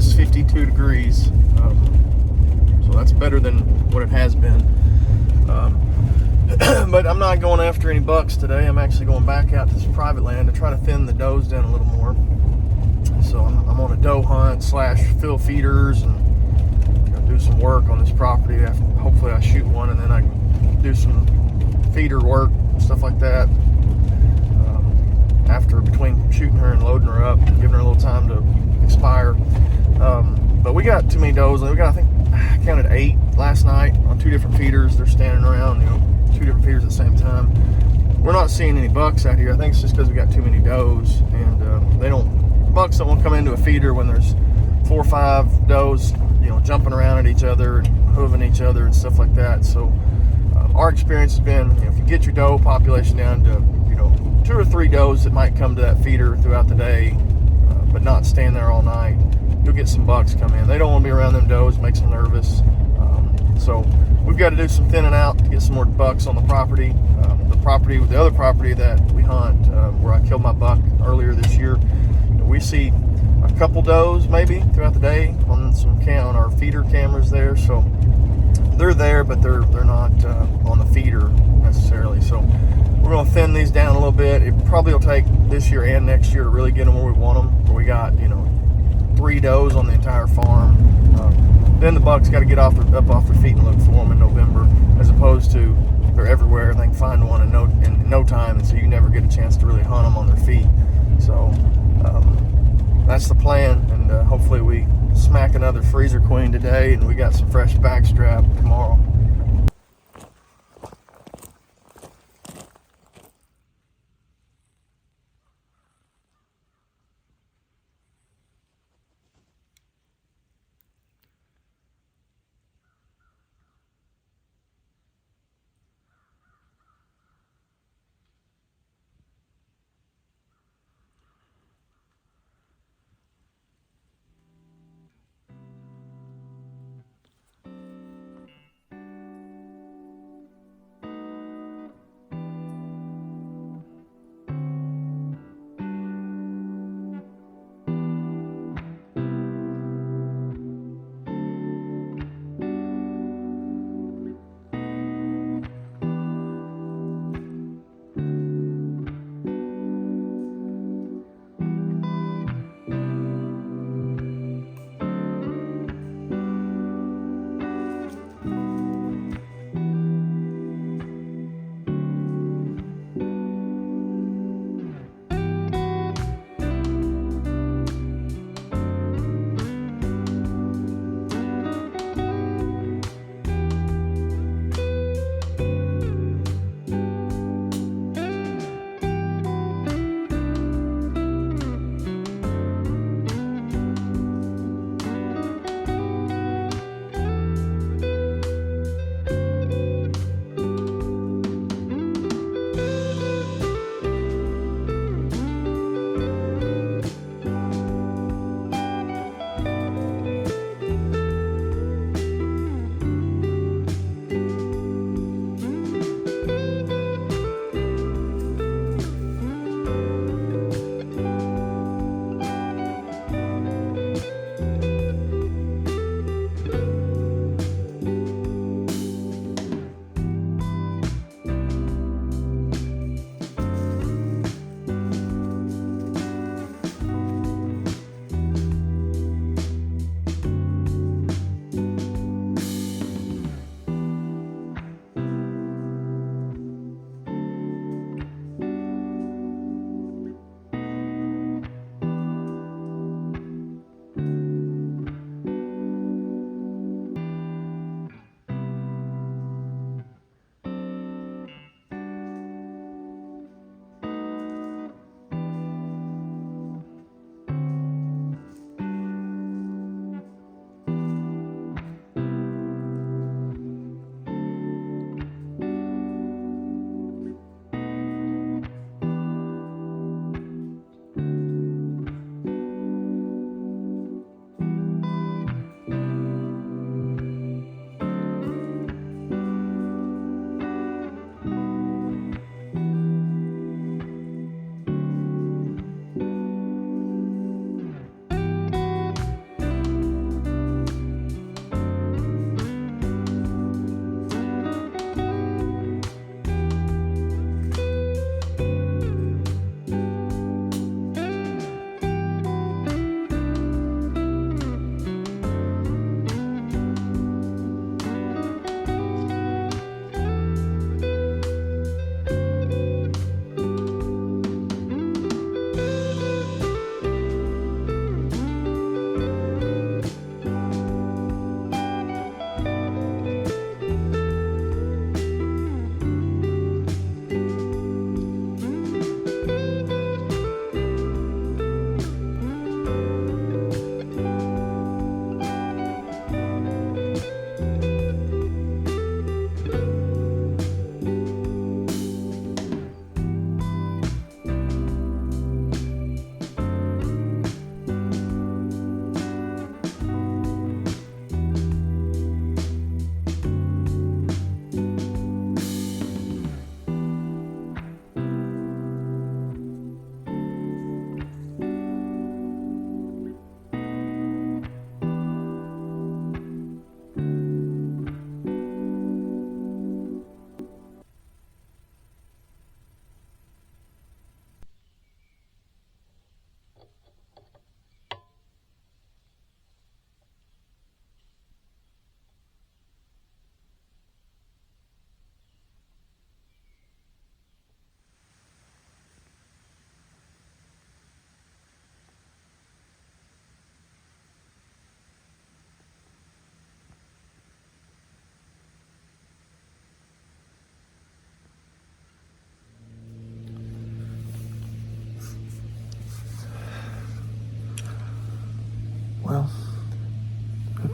almost 52 degrees. So that's better than what it has been. But I'm not going after any bucks today. I'm actually going back out to this private land to try to thin the does down a little more. So I'm on a doe hunt / fill feeders and do some work on this property. Hopefully I shoot one and then I can do some feeder work, stuff like that. After between shooting her and loading her up, giving her a little time to expire. But we got too many does. We got, I counted 8 last night on 2 different feeders. They're standing around, 2 different feeders at the same time. We're not seeing any bucks out here. I think it's just because we got too many does, and bucks don't want to come into a feeder when there's 4 or 5 does, jumping around at each other and hooving each other and stuff like that. So our experience has been, if you get your doe population down to 2 or 3 does that might come to that feeder throughout the day, but not stand there all night, you'll get some bucks come in. They don't want to be around them does, makes them nervous. So we've got to do some thinning out to get some more bucks on the property. The other property that we hunt, where I killed my buck earlier this year, we see a couple does maybe throughout the day on our feeder cameras there. So they're there, but they're not on the feeder necessarily. So we're going to thin these down a little bit. It probably will take this year and next year to really get them where we want them. Where we got 3 does on the entire farm. Then the bucks got to get up off their feet and look for them in November, as opposed to they're everywhere and they can find one in no time, and so you never get a chance to really hunt them on their feet. So that's the plan, and hopefully we smack another freezer queen today, and we got some fresh backstrap tomorrow.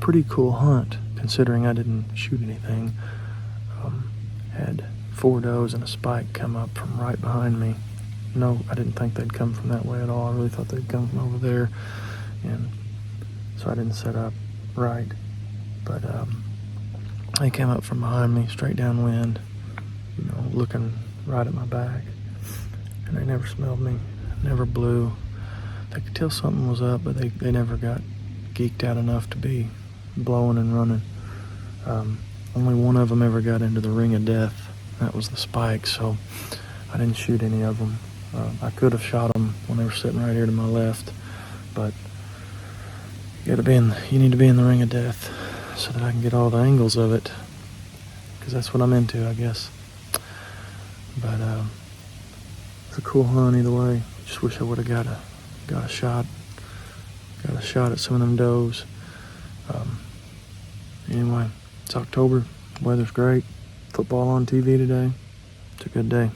pretty cool hunt, considering I didn't shoot anything. Had 4 does and a spike come up from right behind me. No, I didn't think they'd come from that way at all. I really thought they'd come from over there, and so I didn't set up right. But they came up from behind me, straight downwind, looking right at my back, and they never smelled me, never blew. They could tell something was up, but they never got geeked out enough to be blowing and running. Only one of them ever got into the ring of death. That was the spike, so I didn't shoot any of them. I could have shot them when they were sitting right here to my left, but you need to be in the ring of death so that I can get all the angles of it, because that's what I'm into, I guess. But it's a cool hunt either way. Just wish I would have got a shot at some of them does. Anyway, it's October. Weather's great. Football on TV today. It's a good day.